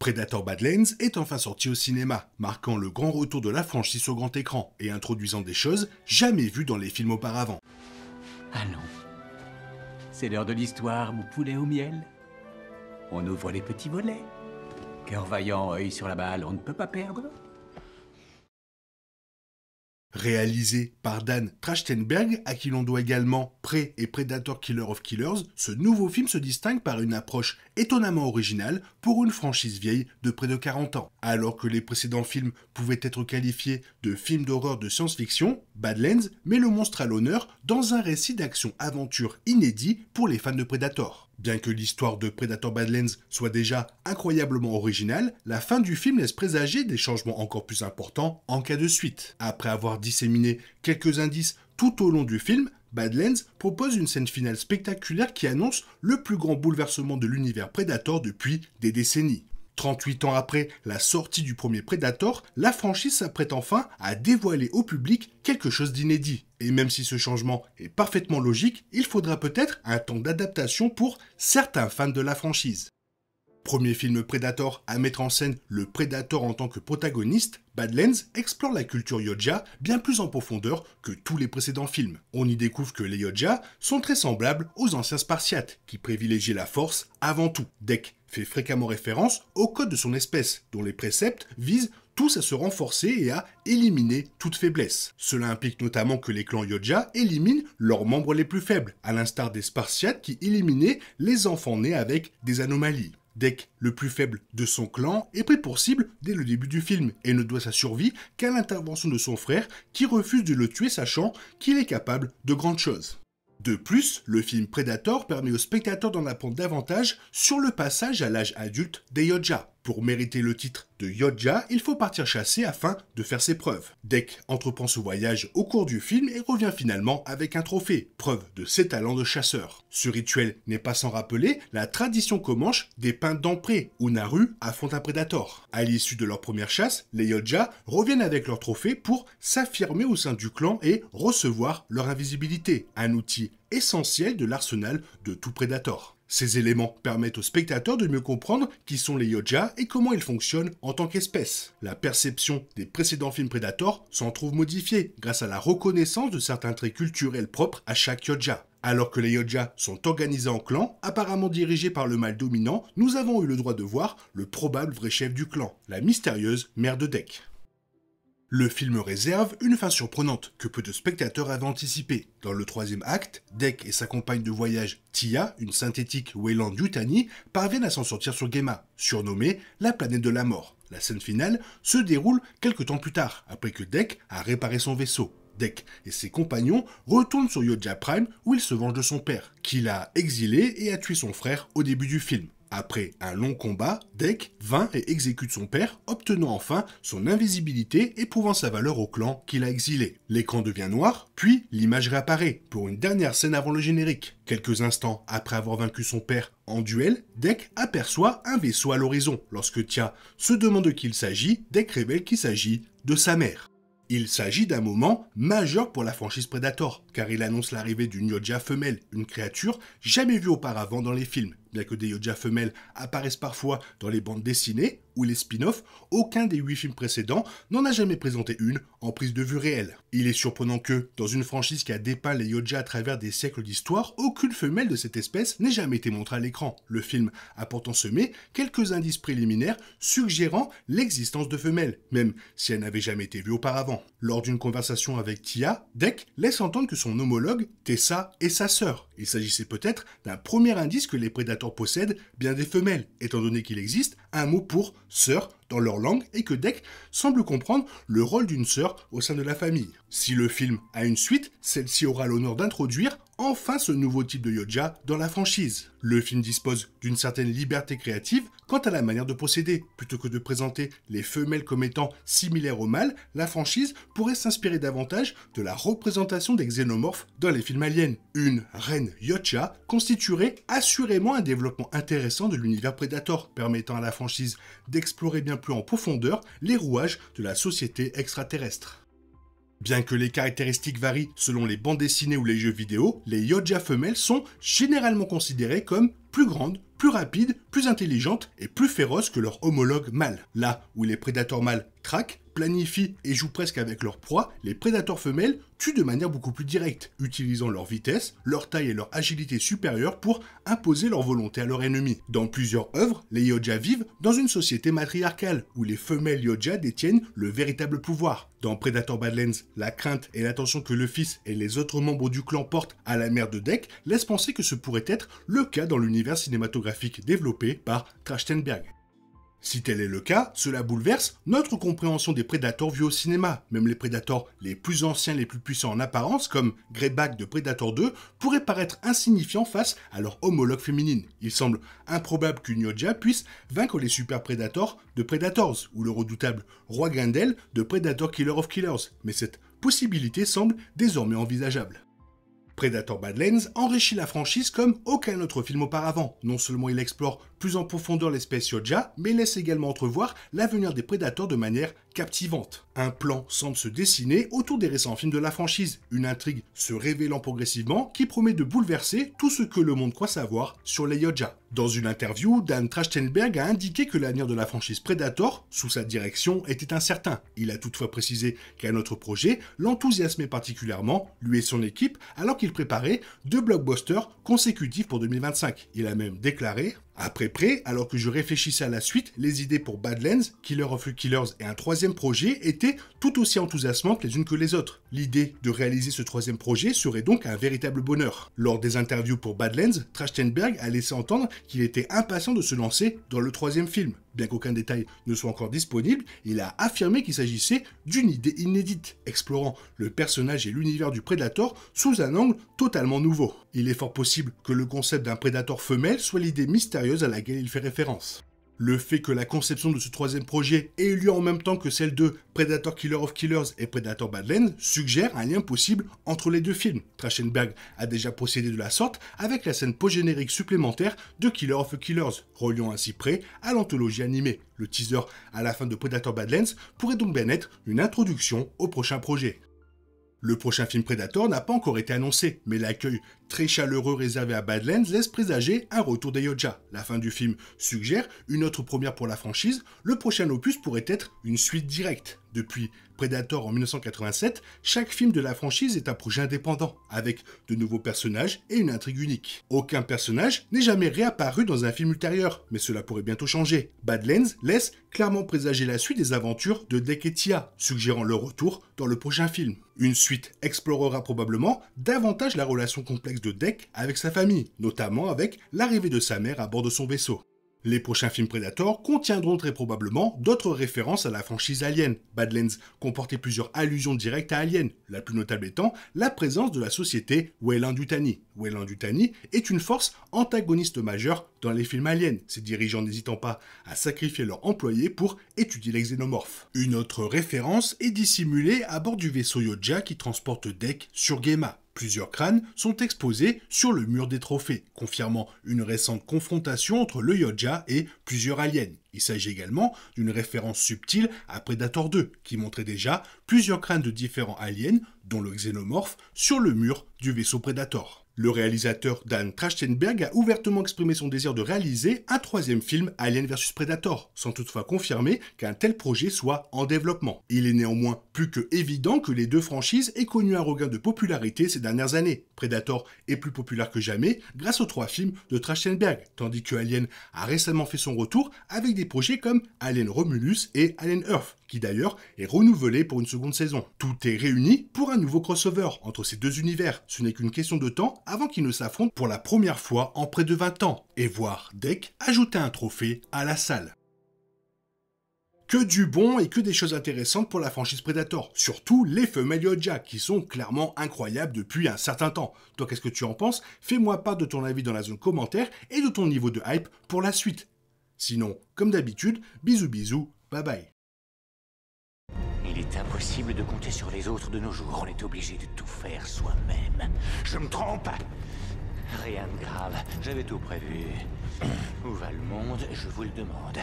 Predator Badlands est enfin sorti au cinéma, marquant le grand retour de la franchise au grand écran et introduisant des choses jamais vues dans les films auparavant. Allons, c'est l'heure de l'histoire, mon poulet au miel. On ouvre les petits volets. Cœur vaillant, œil sur la balle, on ne peut pas perdre. Réalisé par Dan Trachtenberg, à qui l'on doit également Prey et Predator Killer of Killers, ce nouveau film se distingue par une approche étonnamment originale pour une franchise vieille de près de 40 ans. Alors que les précédents films pouvaient être qualifiés de films d'horreur de science-fiction, Badlands met le monstre à l'honneur dans un récit d'action-aventure inédit pour les fans de Predator. Bien que l'histoire de Predator Badlands soit déjà incroyablement originale, la fin du film laisse présager des changements encore plus importants en cas de suite. Après avoir disséminé quelques indices tout au long du film, Badlands propose une scène finale spectaculaire qui annonce le plus grand bouleversement de l'univers Predator depuis des décennies. 38 ans après la sortie du premier Predator, la franchise s'apprête enfin à dévoiler au public quelque chose d'inédit. Et même si ce changement est parfaitement logique, il faudra peut-être un temps d'adaptation pour certains fans de la franchise. Premier film Predator à mettre en scène le Predator en tant que protagoniste, Badlands explore la culture Yoja bien plus en profondeur que tous les précédents films. On y découvre que les Yoja sont très semblables aux anciens Spartiates, qui privilégiaient la force avant tout. Dec fait fréquemment référence au code de son espèce, dont les préceptes visent tous à se renforcer et à éliminer toute faiblesse. Cela implique notamment que les clans Yoja éliminent leurs membres les plus faibles, à l'instar des Spartiates qui éliminaient les enfants nés avec des anomalies. Dec, le plus faible de son clan, est pris pour cible dès le début du film et ne doit sa survie qu'à l'intervention de son frère qui refuse de le tuer sachant qu'il est capable de grandes choses. De plus, le film Predator permet aux spectateurs d'en apprendre davantage sur le passage à l'âge adulte des Yoja. Pour mériter le titre de Yoja, il faut partir chasser afin de faire ses preuves. Dec entreprend ce voyage au cours du film et revient finalement avec un trophée, preuve de ses talents de chasseur. Ce rituel n'est pas sans rappeler la tradition comanche des peintres d'Empré, où Naru affronte un Predator. À l'issue de leur première chasse, les Yoja reviennent avec leur trophée pour s'affirmer au sein du clan et recevoir leur invisibilité, un outil essentiel de l'arsenal de tout Predator. Ces éléments permettent aux spectateurs de mieux comprendre qui sont les Yoja et comment ils fonctionnent en tant qu'espèce. La perception des précédents films Predator s'en trouve modifiée grâce à la reconnaissance de certains traits culturels propres à chaque Yoja. Alors que les Yoja sont organisés en clans, apparemment dirigés par le mâle dominant, nous avons eu le droit de voir le probable vrai chef du clan, la mystérieuse mère de Dec. Le film réserve une fin surprenante que peu de spectateurs avaient anticipée. Dans le troisième acte, Dec et sa compagne de voyage Tia, une synthétique Weyland Yutani, parviennent à s'en sortir sur Gemma, surnommée la planète de la mort. La scène finale se déroule quelques temps plus tard, après que Dec a réparé son vaisseau. Dec et ses compagnons retournent sur Yoja Prime où il se venge de son père, qui l'a exilé et a tué son frère au début du film. Après un long combat, Dec vainc et exécute son père, obtenant enfin son invisibilité et prouvant sa valeur au clan qu'il a exilé. L'écran devient noir, puis l'image réapparaît pour une dernière scène avant le générique. Quelques instants après avoir vaincu son père en duel, Dec aperçoit un vaisseau à l'horizon. Lorsque Tia se demande de qui il s'agit, Dec révèle qu'il s'agit de sa mère. Il s'agit d'un moment majeur pour la franchise Predator, car il annonce l'arrivée d'une Yoja femelle, une créature jamais vue auparavant dans les films. Bien que des Yoja femelles apparaissent parfois dans les bandes dessinées ou les spin-offs, aucun des 8 films précédents n'en a jamais présenté une en prise de vue réelle. Il est surprenant que, dans une franchise qui a dépeint les Yoja à travers des siècles d'histoire, aucune femelle de cette espèce n'ait jamais été montrée à l'écran. Le film a pourtant semé quelques indices préliminaires suggérant l'existence de femelles, même si elles n'avaient jamais été vues auparavant. Lors d'une conversation avec Tia, Dec laisse entendre que son homologue, Tessa, est sa sœur. Il s'agissait peut-être d'un premier indice que les Predators possèdent bien des femelles, étant donné qu'il existe un mot pour sœur dans leur langue et que Dec semble comprendre le rôle d'une sœur au sein de la famille. Si le film a une suite, celle-ci aura l'honneur d'introduire enfin ce nouveau type de Yoja dans la franchise. Le film dispose d'une certaine liberté créative quant à la manière de procéder. Plutôt que de présenter les femelles comme étant similaires aux mâles, la franchise pourrait s'inspirer davantage de la représentation des xénomorphes dans les films aliens. Une reine Yoja constituerait assurément un développement intéressant de l'univers Predator, permettant à la franchise d'explorer bien plus en profondeur les rouages de la société extraterrestre. Bien que les caractéristiques varient selon les bandes dessinées ou les jeux vidéo, les Yoja femelles sont généralement considérées comme plus grandes, plus rapides, plus intelligentes et plus féroces que leurs homologues mâles. Là où les prédateurs mâles traquent, planifient et jouent presque avec leur proie, les prédateurs femelles tuent de manière beaucoup plus directe, utilisant leur vitesse, leur taille et leur agilité supérieure pour imposer leur volonté à leur ennemi. Dans plusieurs œuvres, les Yoja vivent dans une société matriarcale, où les femelles Yoja détiennent le véritable pouvoir. Dans Predator Badlands, la crainte et l'attention que le fils et les autres membres du clan portent à la mère de Deke laissent penser que ce pourrait être le cas dans l'univers cinématographique développé par Trachtenberg. Si tel est le cas, cela bouleverse notre compréhension des Predators vus au cinéma. Même les Predators les plus anciens, les plus puissants en apparence, comme Greyback de Predator 2, pourraient paraître insignifiants face à leur homologue féminine. Il semble improbable qu'une Yoja puisse vaincre les Super Predators de Predators, ou le redoutable Roi Grendel de Predator Killer of Killers, mais cette possibilité semble désormais envisageable. Predator Badlands enrichit la franchise comme aucun autre film auparavant. Non seulement il explore plus en profondeur l'espèce Yoja, mais laisse également entrevoir l'avenir des Predators de manière captivante. Un plan semble se dessiner autour des récents films de la franchise, une intrigue se révélant progressivement qui promet de bouleverser tout ce que le monde croit savoir sur les Yoja. Dans une interview, Dan Trachtenberg a indiqué que l'avenir de la franchise Predator, sous sa direction, était incertain. Il a toutefois précisé qu'un autre projet l'enthousiasmait particulièrement, lui et son équipe, alors qu'il préparait 2 blockbusters consécutifs pour 2025. Il a même déclaré: après près, alors que je réfléchissais à la suite, les idées pour Badlands, Killer of Killers et un troisième projet étaient tout aussi enthousiasmantes les unes que les autres. L'idée de réaliser ce troisième projet serait donc un véritable bonheur. Lors des interviews pour Badlands, Trachtenberg a laissé entendre qu'il était impatient de se lancer dans le troisième film. Bien qu'aucun détail ne soit encore disponible, il a affirmé qu'il s'agissait d'une idée inédite, explorant le personnage et l'univers du Predator sous un angle totalement nouveau. Il est fort possible que le concept d'un Predator femelle soit l'idée mystérieuse à laquelle il fait référence. Le fait que la conception de ce troisième projet ait eu lieu en même temps que celle de Predator Killer of Killers et Predator Badlands suggère un lien possible entre les deux films. Trachtenberg a déjà procédé de la sorte avec la scène post-générique supplémentaire de Killer of Killers, reliant ainsi près à l'anthologie animée. Le teaser à la fin de Predator Badlands pourrait donc bien être une introduction au prochain projet. Le prochain film Predator n'a pas encore été annoncé, mais l'accueil très chaleureux réservé à Badlands laisse présager un retour des Yoja. La fin du film suggère une autre première pour la franchise, le prochain opus pourrait être une suite directe. Depuis Predator en 1987, chaque film de la franchise est un projet indépendant, avec de nouveaux personnages et une intrigue unique. Aucun personnage n'est jamais réapparu dans un film ultérieur, mais cela pourrait bientôt changer. Badlands laisse clairement présager la suite des aventures de Deke et Tia, suggérant leur retour dans le prochain film. Une suite explorera probablement davantage la relation complexe de Deke avec sa famille, notamment avec l'arrivée de sa mère à bord de son vaisseau. Les prochains films Predator contiendront très probablement d'autres références à la franchise Alien. Badlands comportait plusieurs allusions directes à Alien, la plus notable étant la présence de la société Weyland-Yutani. Weyland-Yutani est une force antagoniste majeure dans les films Alien, ses dirigeants n'hésitant pas à sacrifier leurs employés pour étudier les xénomorphes. Une autre référence est dissimulée à bord du vaisseau Yoja qui transporte Deke sur Gemma. Plusieurs crânes sont exposés sur le mur des trophées, confirmant une récente confrontation entre le Yoja et plusieurs aliens. Il s'agit également d'une référence subtile à Predator 2, qui montrait déjà plusieurs crânes de différents aliens, dont le xénomorphe, sur le mur du vaisseau Predator. Le réalisateur Dan Trachtenberg a ouvertement exprimé son désir de réaliser un troisième film Alien vs Predator, sans toutefois confirmer qu'un tel projet soit en développement. Il est néanmoins plus que évident que les deux franchises aient connu un regain de popularité ces dernières années. Predator est plus populaire que jamais grâce aux 3 films de Trachtenberg, tandis que Alien a récemment fait son retour avec des projets comme Alien Romulus et Alien Earth, qui d'ailleurs est renouvelé pour une seconde saison. Tout est réuni pour un nouveau crossover entre ces deux univers. Ce n'est qu'une question de temps avant qu'ils ne s'affrontent pour la première fois en près de 20 ans, et voir Deke ajouter un trophée à la salle. Que du bon et que des choses intéressantes pour la franchise Predator, surtout les femelles Yoja, qui sont clairement incroyables depuis un certain temps. Toi, qu'est-ce que tu en penses? Fais-moi part de ton avis dans la zone commentaire et de ton niveau de hype pour la suite. Sinon, comme d'habitude, bisous bisous, bye bye. Il est impossible de compter sur les autres de nos jours. On est obligé de tout faire soi-même. Je me trompe? Rien de grave. J'avais tout prévu. Où va le monde? Je vous le demande.